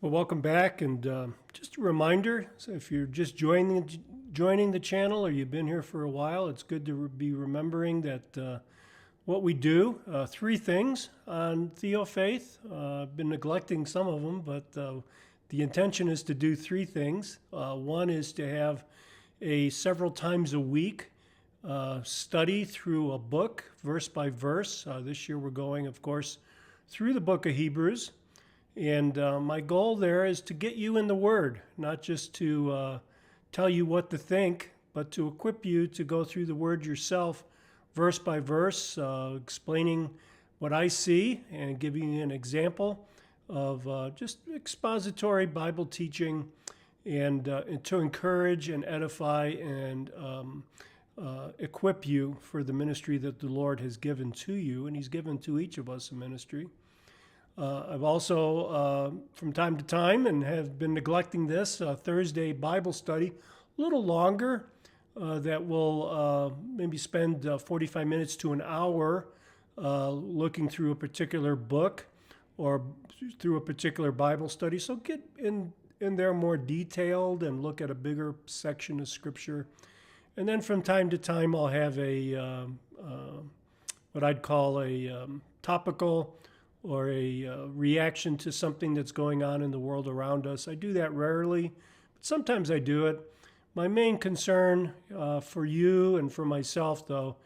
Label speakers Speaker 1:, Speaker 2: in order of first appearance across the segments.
Speaker 1: Well, welcome back, and just a reminder, so if you're just joining the channel or you've been here for a while, it's good to be remembering that what we do, three things on Theofaith. I've been neglecting some of them, but the intention is to do three things. One is to have a several times a week study through a book, verse by verse. This year we're going, of course, through the book of Hebrews. And my goal there is to get you in the Word, not just to tell you what to think, but to equip you to go through the Word yourself, verse by verse, explaining what I see and giving you an example of just expository Bible teaching and to encourage and edify and equip you for the ministry that the Lord has given to you, and He's given to each of us a ministry. I've also, from time to time, and have been neglecting this, Thursday Bible study, a little longer, that will maybe spend 45 minutes to an hour looking through a particular book or through a particular Bible study. So get in there more detailed and look at a bigger section of Scripture. And then from time to time, I'll have a what I'd call a topical or a reaction to something that's going on in the world around us. I do that rarely, but sometimes I do it. My main concern for you and for myself, though,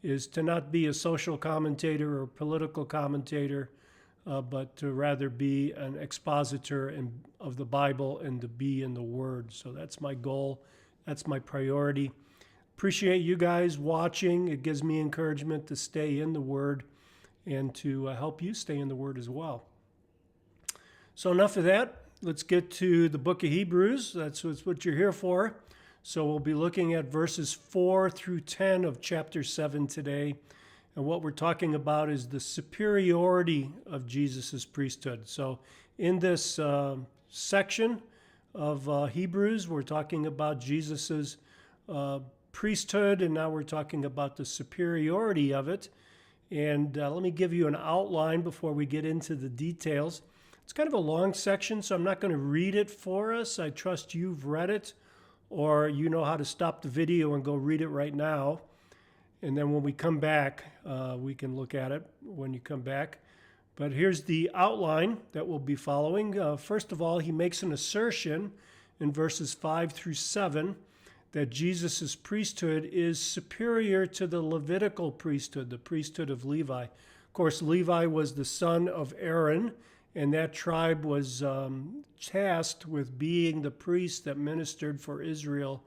Speaker 1: is to not be a social commentator or political commentator, but to rather be an expositor of the Bible and to be in the Word. So that's my goal. That's my priority. Appreciate you guys watching. It gives me encouragement to stay in the Word and to help you stay in the Word as well. So enough of that. Let's get to the book of Hebrews. That's what you're here for. So we'll be looking at verses 4 through 10 of chapter 7 today. And what we're talking about is the superiority of Jesus' priesthood. So in this section of Hebrews, we're talking about Jesus' priesthood, and now we're talking about the superiority of it. And let me give you an outline before we get into the details. It's kind of a long section, so I'm not going to read it for us. I trust you've read it, or you know how to stop the video and go read it right now. And then when we come back, we can look at it when you come back. But here's the outline that we'll be following. First of all, he makes an assertion in verses 5 through 7 that Jesus' priesthood is superior to the Levitical priesthood, the priesthood of Levi. Of course, Levi was the son of Aaron, and that tribe was tasked with being the priest that ministered for Israel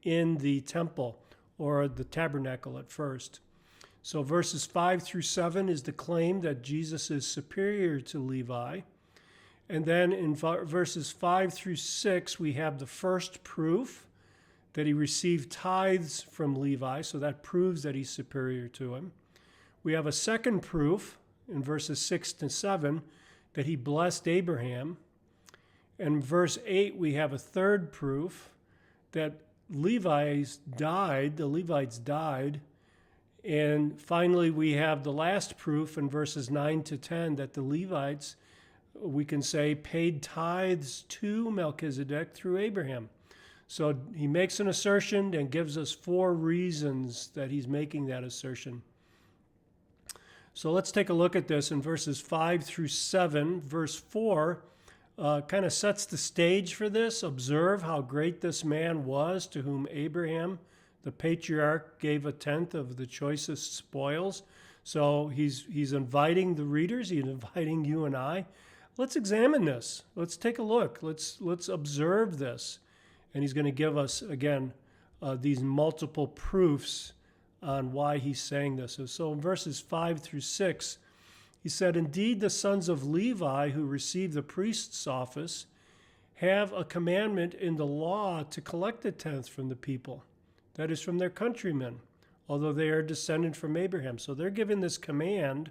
Speaker 1: in the temple, or the tabernacle at first. So verses 5 through 7 is the claim that Jesus is superior to Levi. And then in verses 5 through 6, we have the first proof that he received tithes from Levi, so that proves that he's superior to him. We have a second proof in verses 6 to 7 that he blessed Abraham. And in verse 8, we have a third proof that the Levites died. And finally, we have the last proof in verses 9 to 10 that the Levites, we can say, paid tithes to Melchizedek through Abraham. So he makes an assertion and gives us 4 reasons that he's making that assertion. So let's take a look at this in verses 5 through 7. Verse 4 kind of sets the stage for this. Observe how great this man was, to whom Abraham, the patriarch, gave a tenth of the choicest spoils. So he's inviting the readers, he's inviting you and I. Let's examine this. Let's take a look. Let's observe this. And he's going to give us, again, these multiple proofs on why he's saying this. So in verses 5 through 6, he said, "Indeed, the sons of Levi who receive the priest's office have a commandment in the law to collect a tenth from the people, that is, from their countrymen, although they are descended from Abraham." So they're given this command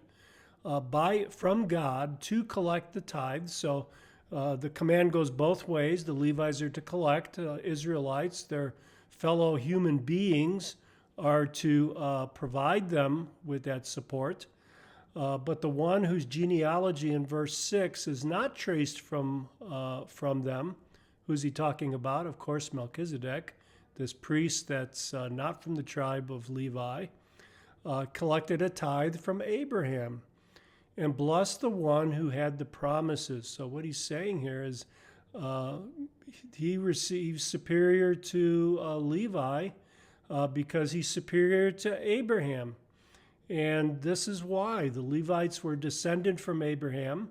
Speaker 1: from God to collect the tithes. So the command goes both ways. The Levites are to collect. Israelites, their fellow human beings, are to provide them with that support. But the one whose genealogy in verse 6 is not traced from them, who's he talking about? Of course, Melchizedek, this priest that's not from the tribe of Levi, collected a tithe from Abraham and blessed the one who had the promises. So what he's saying here is he receives superior to Levi because he's superior to Abraham. And this is why the Levites were descended from Abraham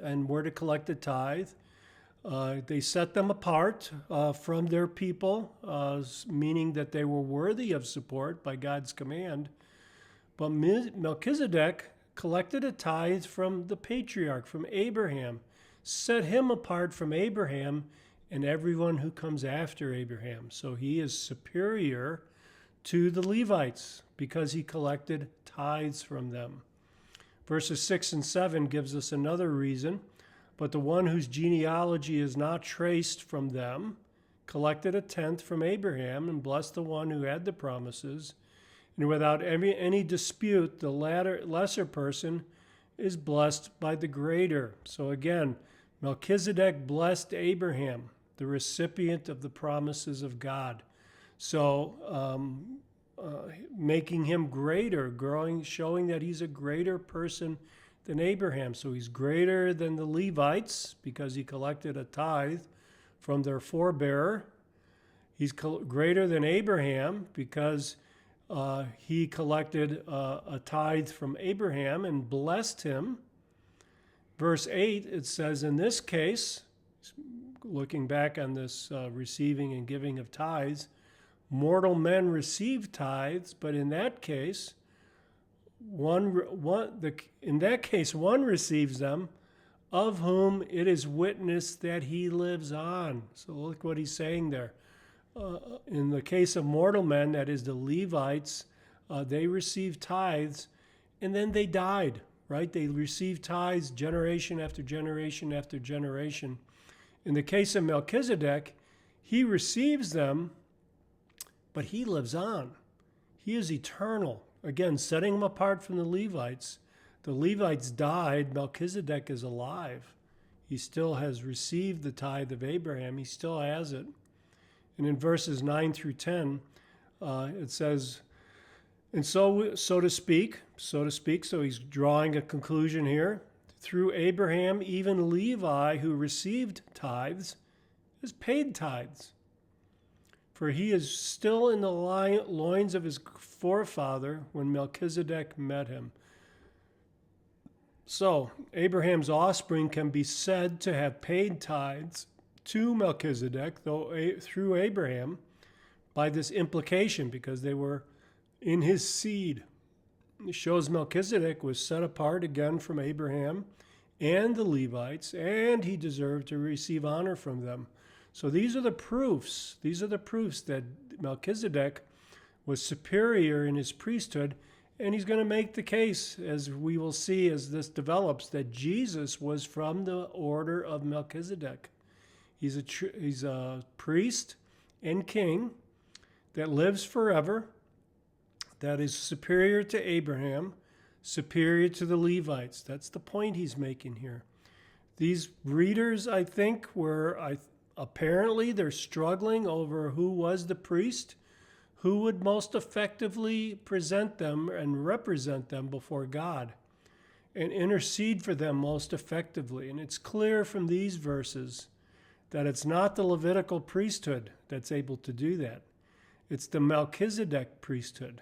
Speaker 1: and were to collect a tithe. They set them apart from their people, meaning that they were worthy of support by God's command. But Melchizedek collected a tithe from the patriarch, from Abraham, set him apart from Abraham and everyone who comes after Abraham. So he is superior to the Levites because he collected tithes from them. Verses 6 and 7 gives us another reason. But the one whose genealogy is not traced from them collected a tenth from Abraham and blessed the one who had the promises. And without any dispute, the lesser person is blessed by the greater. So again, Melchizedek blessed Abraham, the recipient of the promises of God. So making him greater, showing that he's a greater person than Abraham. So he's greater than the Levites because he collected a tithe from their forebearer. He's greater than Abraham because he collected a tithe from Abraham and blessed him. Verse 8, it says, in this case, looking back on this receiving and giving of tithes, mortal men receive tithes, but in that case, one receives them, of whom it is witnessed that he lives on. So look what he's saying there. In the case of mortal men, that is the Levites, they received tithes, and then they died, right? They received tithes generation after generation after generation. In the case of Melchizedek, he receives them, but he lives on. He is eternal. Again, setting him apart from the Levites. The Levites died. Melchizedek is alive. He still has received the tithe of Abraham. He still has it. And in verses 9 through 10, it says, and so to speak, so he's drawing a conclusion here. Through Abraham, even Levi, who received tithes, is paid tithes. For he is still in the loins of his forefather when Melchizedek met him. So, Abraham's offspring can be said to have paid tithes to Melchizedek, though through Abraham, by this implication, because they were in his seed. It shows Melchizedek was set apart again from Abraham and the Levites, and he deserved to receive honor from them. So these are the proofs. These are the proofs that Melchizedek was superior in his priesthood, and he's going to make the case, as we will see as this develops, that Jesus was from the order of Melchizedek. He's a priest and king that lives forever, that is superior to Abraham, superior to the Levites. That's the point he's making here. These readers, I think, apparently they're struggling over who was the priest, who would most effectively present them and represent them before God and intercede for them most effectively. And it's clear from these verses that it's not the Levitical priesthood that's able to do that. It's the Melchizedek priesthood.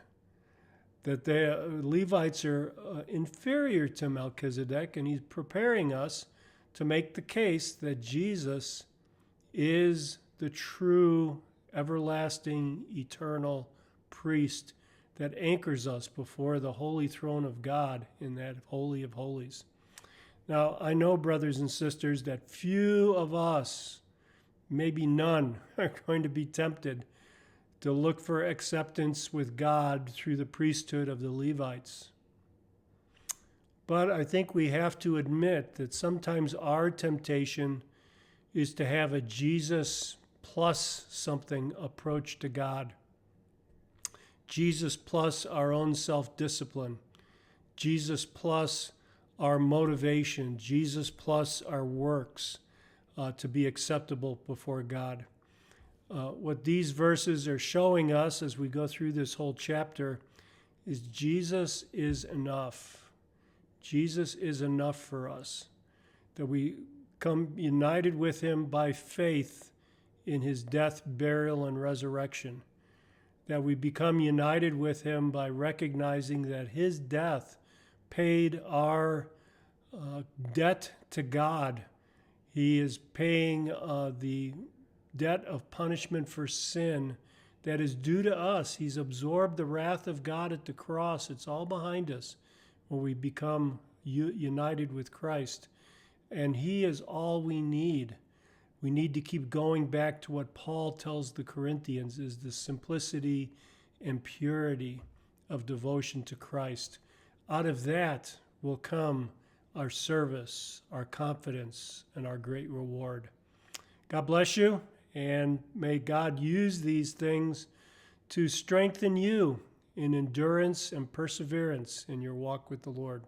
Speaker 1: That the Levites are inferior to Melchizedek, and he's preparing us to make the case that Jesus is the true, everlasting, eternal priest that anchors us before the holy throne of God in that Holy of Holies. Now, I know, brothers and sisters, that few of us, maybe none, are going to be tempted to look for acceptance with God through the priesthood of the Levites. But I think we have to admit that sometimes our temptation is to have a Jesus plus something approach to God. Jesus plus our own self-discipline. Jesus plus our motivation, Jesus plus our works to be acceptable before God. What these verses are showing us as we go through this whole chapter is Jesus is enough. Jesus is enough for us, that we come united with him by faith in his death, burial, and resurrection, that we become united with him by recognizing that his death paid our debt to God. He is paying the debt of punishment for sin that is due to us. He's absorbed the wrath of God at the cross. It's all behind us when we become united with Christ. And he is all we need. We need to keep going back to what Paul tells the Corinthians is the simplicity and purity of devotion to Christ. Out of that will come our service, our confidence, and our great reward. God bless you, and may God use these things to strengthen you in endurance and perseverance in your walk with the Lord.